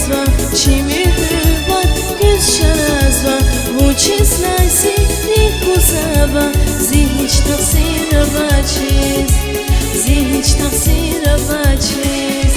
nazwa, čimi hrvat, gözša nazva, vuči znajsi, niku zava, zihić taksirava čiz, zihić taksirava čiz.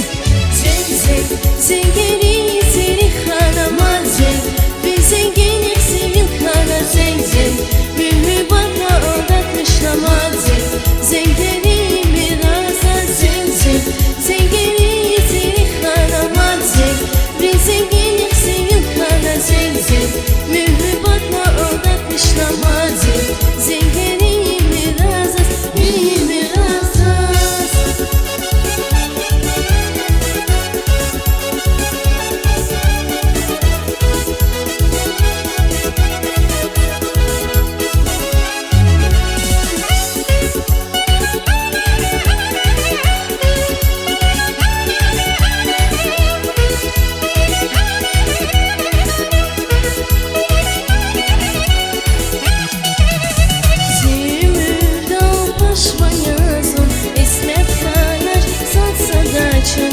Zeng zeng, zengeri seni hanama zeng, bir zenginlik sevin kana zeng zeng, mühübatla aldatmışlama zeng, zengeri miraza zeng zeng, zengeri seni hanama zeng, bir zenginlik sevin kana zeng zeng, mühübatla aldatmışlama zeng, zengeri miraza, miraza. Пашманязон, İsmet Kanaş, satsa da çok